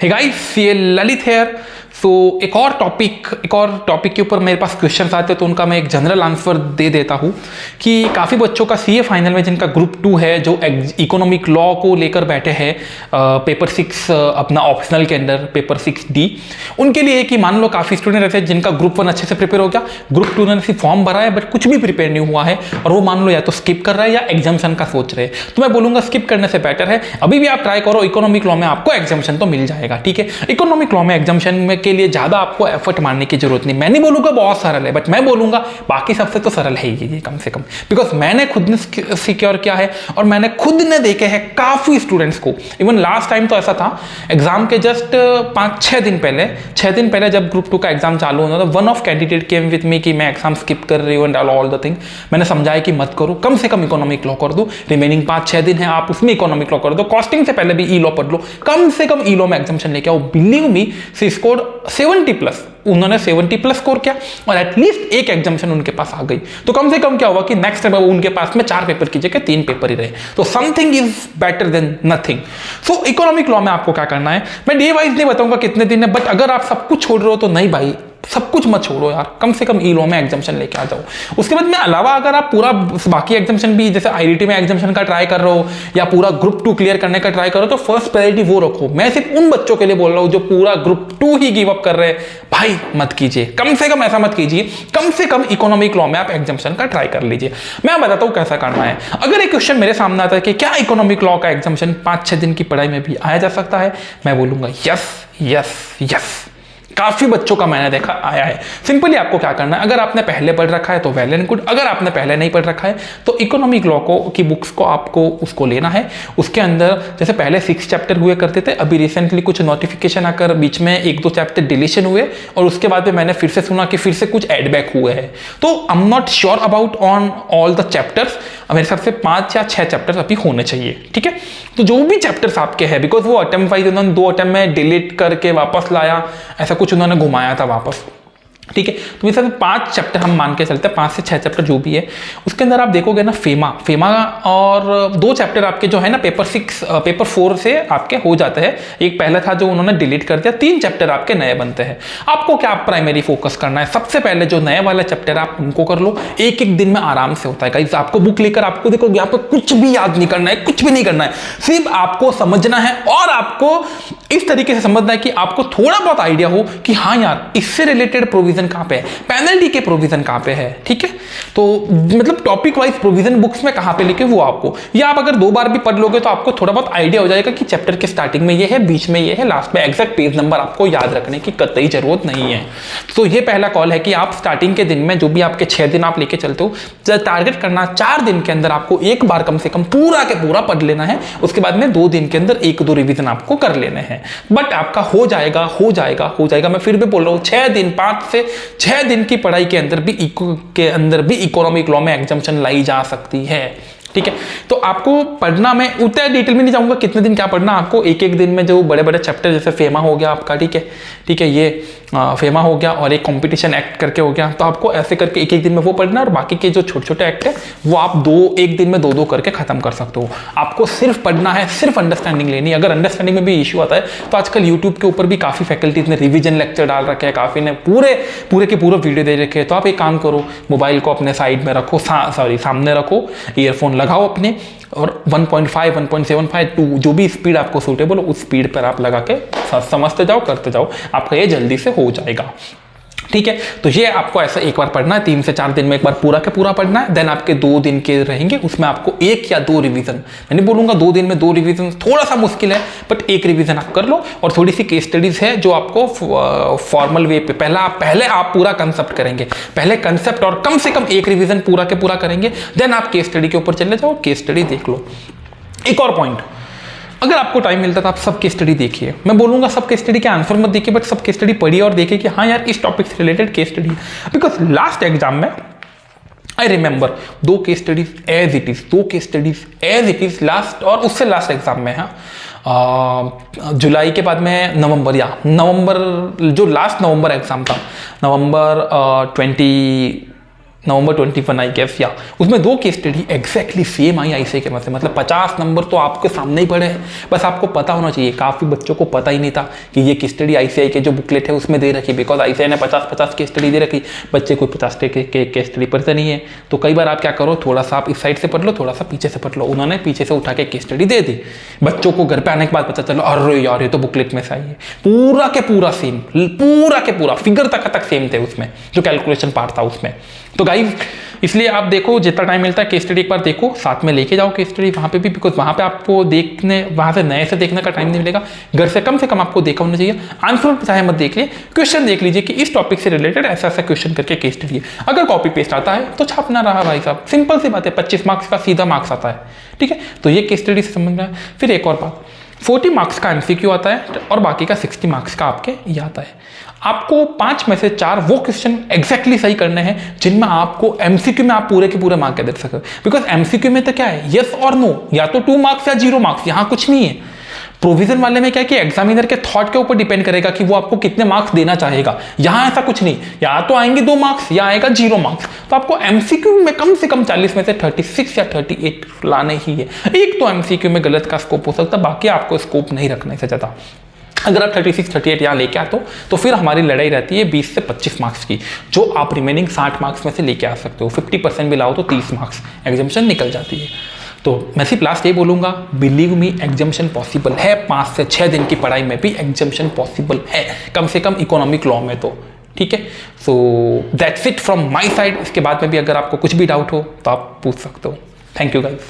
Hey guys, ये Lalit hair. सो एक और टॉपिक के ऊपर मेरे पास क्वेश्चंस आते हैं तो उनका मैं एक जनरल आंसर दे देता हूँ कि काफ़ी बच्चों का सीए फाइनल में जिनका ग्रुप 2 है, जो इकोनॉमिक लॉ को लेकर बैठे हैं पेपर 6 अपना ऑप्शनल के अंदर, पेपर 6D, उनके लिए कि मान लो काफ़ी स्टूडेंट ऐसे जिनका ग्रुप 1 अच्छे से प्रिपेयर हो गया, ग्रुप 2 ने सिर्फ फॉर्म भरा है बट कुछ भी प्रिपेयर नहीं हुआ है और वो मान लो या तो स्किप कर रहा है या एग्जाम्शन का सोच रहे हैं। तो मैं बोलूँगा स्किप करने से बेटर है अभी भी आप ट्राई करो, इकोनॉमिक लॉ में आपको एग्जाम्शन तो मिल जाएगा। ठीक है, इकोनॉमिक लॉ में एग्जाम्शन में के लिए ज़्यादा आपको एफर्ट मारने की जरूरत नहीं। मैं नहीं बोलूँगा बहुत सरल है, बट मैं बोलूँगा बाकी सबसे तो सरल है ही ये कम से कम, बिकॉज मैंने खुद ने सिक्योर किया है और मैंने खुद ने देखे हैं काफ़ी स्टूडेंट्स को। इवन लास्ट टाइम तो ऐसा था, एग्जाम के जस्ट 5-6 दिन पहले जब ग्रुप 2 का एग्जाम चालू होना था, one of candidate came with me कि मैं एग्जाम स्किप कर रही हूँ एंड ऑल द थिंग। मैंने समझाया कि मत करो, कम से कम इकोनॉमिक लॉ कर दो, रिमेनिंग 5-6 दिन है आप उसमें इकोनॉमिक लॉ कर दो, कॉस्टिंग से पहले भी ई लॉ पढ़ लो, कम से कम ई लॉ में एग्जाम्शन लेके आओ। बिलीव मी, सी स्कोर्ड 70+, उन्होंने 70+ स्कोर किया और एटलीस्ट एक एग्जाम्शन उनके पास आ गई। तो कम से कम क्या हुआ कि नेक्स्ट टाइम उनके पास में 4 पेपर की जगह 3 पेपर ही रहे। तो something is better than nothing. So economic law में आपको क्या करना है, मैं डे वाइज नहीं बताऊंगा कितने दिन है, बट अगर आप सब कुछ छोड़ रहे हो तो नहीं भाई, सब कुछ मत छोड़ो यार, कम से कम ई लॉ में एग्जाम्शन लेके आ जाओ। उसके बाद में अलावा अगर आप पूरा बाकी एग्जाम्शन भी जैसे आईआईटी में एग्जाम्शन का ट्राई कर रहे हो या पूरा ग्रुप 2 क्लियर करने का ट्राई करो तो फर्स्ट प्रायोरिटी वो रखो। मैं सिर्फ उन बच्चों के लिए बोल रहा हूँ जो पूरा ग्रुप 2 ही गिव अप कर रहे हैं, भाई मत कीजिए, कम से कम ऐसा मत कीजिए, कम से कम इकोनॉमिक लॉ में आप एग्जाम्शन का ट्राई कर लीजिए। मैं बताता हूँ कैसा करना है। अगर एक क्वेश्चन मेरे सामने आता है कि क्या इकोनॉमिक लॉ का एग्जाम्शन 5-6 दिन की पढ़ाई में भी आया जा सकता है, मैं बोलूंगा यस यस यस। काफी बच्चों का मैंने देखा आया है। सिंपली आपको क्या करना है, अगर आपने पहले पढ़ रखा है तो वेल एंड गुड, अगर आपने पहले नहीं पढ़ रखा है तो इकोनॉमिक लॉ को की बुक्स को आपको उसको लेना है। उसके अंदर जैसे पहले 6 चैप्टर हुए करते थे, अभी रिसेंटली कुछ नोटिफिकेशन आकर बीच में 1-2 चैप्टर डिलीशन हुए और उसके बाद में मैंने फिर से सुना कि फिर से कुछ एडबैक हुए हैं। तो I am not sure about on all the chapters, मेरे हिसाब से 5 या 6 चैप्टर्स अभी होने चाहिए। ठीक है, तो जो भी चैप्टर्स आपके हैं, बिकॉज वो अटेम्प्ट वाइज उन्होंने 2 अटेम्प्ट में डिलीट करके वापस लाया, ऐसा कुछ उन्होंने घुमाया था वापस। ठीक है, तो मेरे साथ 5 चैप्टर हम मान के चलते हैं, 5 से 6 चैप्टर जो भी है उसके अंदर आप देखोगे ना, फेमा और 2 चैप्टर आपके जो है ना पेपर 4 से आपके हो जाते हैं। एक पहला था जो उन्होंने डिलीट कर दिया, 3 चैप्टर आपके नए बनते हैं। आपको क्या प्राइमरी फोकस करना है, सबसे पहले जो नए वाले चैप्टर आप उनको कर लो, एक दिन में आराम से होता है गाइस। आपको बुक लेकर आपको देखो यहाँ पर कुछ भी याद नहीं करना है, कुछ भी नहीं करना है, सिर्फ आपको समझना है और आपको इस तरीके से समझना है कि आपको थोड़ा बहुत आइडिया हो कि हाँ यार इससे रिलेटेड प्रोविजन कहां पे है, पेनल्टी के प्रोविजन कहां पे है। ठीक है, तो मतलब टॉपिक वाइज प्रोविजन बुक्स में कहां पे लिखे वो आपको, या आप अगर 2 बार भी पढ़ लोगे तो आपको थोड़ा बहुत आइडिया हो जाएगा कि चैप्टर के स्टार्टिंग में ये है, बीच में ये है, लास्ट में एग्जैक्ट पेज नंबर आपको याद रखने की कतई जरूरत नहीं है। तो ये पहला कॉल है कि आप स्टार्टिंग के दिन में जो भी आपके 6 दिन आप लेके चलते हो, टारगेट करना 4 दिन के अंदर आपको एक बार कम से कम पूरा के पूरा पढ़ लेना है। उसके बाद में 2 दिन के अंदर 1-2 रिवीजन आपको कर लेने हैं, बट आपका हो जाएगा। मैं फिर भी बोल रहा हूँ 6 दिन, 5 से 6 दिन की पढ़ाई के अंदर भी इकोनॉमिक लॉ में एग्जाम्शन लाई जा सकती है। ठीक है, तो आपको पढ़ना, मैं उतना डिटेल में नहीं जाऊंगा कितने दिन क्या पढ़ना, आपको एक दिन में जो बड़े बड़े चैप्टर जैसे फेमा हो गया आपका, ठीक है, ये फेमा हो गया और एक कंपटीशन एक्ट करके हो गया, तो आपको ऐसे करके एक दिन में वो पढ़ना और बाकी के जो छोटे छोटे एक्ट है वो आप एक दिन में 2-2 करके खत्म कर सकते हो। आपको सिर्फ पढ़ना है, सिर्फ अंडरस्टैंडिंग लेनी। अगर अंडरस्टैंडिंग में भी इशू आता है तो आजकल यूट्यूब के ऊपर भी काफ़ी फैकल्टीज ने रिविजन लेक्चर डाल रखे हैं, काफ़ी ने पूरे के पूरे वीडियो दे रखे हैं। तो आप एक काम करो, मोबाइल को अपने साइड में रखो, सामने रखो, ईयरफोन लगाओ अपने और 1.5, 1.75, 2 जो भी स्पीड आपको सूटेबल हो उस स्पीड पर आप लगा के समझते जाओ, करते जाओ, आपका ये जल्दी से हो जाएगा। ठीक है, तो ये आपको ऐसा एक बार पढ़ना है, 3 से 4 दिन में एक बार पूरा के पूरा पढ़ना है। देन आपके 2 दिन के रहेंगे, उसमें आपको 1 या 2 रिवीजन, मैं नहीं बोलूंगा 2 दिन में 2 रिवीजन थोड़ा सा मुश्किल है, बट 1 रिवीजन आप कर लो। और थोड़ी सी केस स्टडीज है जो आपको फॉर्मल वे पे पहले आप पूरा कंसेप्ट करेंगे, पहले कंसेप्ट और कम से कम 1 रिवीजन पूरा के पूरा करेंगे। देन आप केस स्टडी के ऊपर चले जाओ, केस स्टडी देख लो। एक और पॉइंट, अगर आपको टाइम मिलता है तो आप सब केस स्टडी देखिए। मैं बोलूंगा सब केस स्टडी के आंसर मत देखिए, बट सब केस स्टडी पढ़िए और देखिए कि हाँ यार इस टॉपिक से related case study, because last exam में I remember 2 case studies as it is last और उससे लास्ट एग्जाम में है जुलाई के बाद में नवंबर जो लास्ट नवंबर एग्जाम था, नवंबर नवंबर 21 आई गेस, या उसमें 2 केस स्टडी एग्जैक्टली सेम आई आईसीआई के में से, मतलब 50 नंबर तो आपके सामने ही पड़े हैं, बस आपको पता होना चाहिए। काफ़ी बच्चों को पता ही नहीं था कि ये केस स्टडी आईसीआई के जो बुकलेट है उसमें दे रखी, बिकॉज आईसीआई ने 50-50 केस स्टडी दे रखी, बच्चे कोई 50 के केस स्टडी पढ़ते नहीं है। तो कई बार आप क्या करो, थोड़ा सा आप इस साइड से पढ़ लो, थोड़ा सा पीछे से पढ़ लो। उन्होंने पीछे से उठा के केस स्टडी दे दी, बच्चों को घर पे आने के बाद पता चलो अरे यार ये तो बुकलेट में से आई है। पूरा के पूरा सेम, पूरा के पूरा फिगर तक सेम थे उसमें, जो कैलकुलेशन पार्ट था उसमें। तो गाइस इसलिए आप देखो जितना टाइम मिलता है केस स्टडी एक बार देखो, साथ में लेके जाओ केस स्टडी वहाँ पे भी, बिकॉज वहाँ पे आपको देखने, वहाँ से नए से देखने का टाइम नहीं मिलेगा। घर से कम आपको देखा होना चाहिए। आंसर चाहे मत देख लिए, क्वेश्चन देख लीजिए कि इस टॉपिक से रिलेटेड ऐसा ऐसा क्वेश्चन करके केस स्टडी है। अगर कॉपी पेस्ट आता है तो छापना रहा भाई साहब, सिंपल सी बात है। 25 मार्क्स का सीधा मार्क्स आता है, ठीक है। तो ये केस स्टडी से संबंध है। फिर एक और बात, 40 मार्क्स का एमसीक्यू आता है और बाकी का 60 मार्क्स का आपके ये आता है। आपको 5 में से 4 वो क्वेश्चन एग्जैक्टली सही करने हैं जिनमें आपको एमसीक्यू में आप पूरे के पूरे मार्क दे सको। बिकॉज एमसीक्यू में तो क्या है, यस और नो, या तो 2 मार्क्स या 0 मार्क्स, यहाँ कुछ नहीं है। प्रोविजन वाले में क्या है कि एग्जामिनर के थॉट के ऊपर डिपेंड करेगा कि वो आपको कितने मार्क्स देना चाहेगा। यहाँ ऐसा कुछ नहीं, या तो आएंगे 2 मार्क्स या आएगा 0 मार्क्स। तो आपको एमसीक्यू में कम से कम 40 में से 36 या 38 लाने ही है। एक तो एमसीक्यू में गलत का स्कोप हो सकता है, बाकी आपको स्कोप नहीं रखना इससे ज़्यादा। अगर आप 36-38 यहाँ लेके आते हो तो फिर हमारी लड़ाई रहती है 20 से 25 मार्क्स की, जो आप रिमेनिंग 60 मार्क्स में से लेके आ सकते हो। 50% भी लाओ तो 30 मार्क्स एग्जामिशन निकल जाती है। तो मैं सिर्फ लास्ट ये बोलूँगा, बिलीव मी एग्जामिशन पॉसिबल है। 5 से 6 दिन की पढ़ाई में भी एग्जामिशन पॉसिबल है, कम से कम इकोनॉमिक लॉ में तो, ठीक है। So that's it from my side. इसके बाद में भी अगर आपको कुछ भी डाउट हो तो आप पूछ सकते हो। Thank you guys.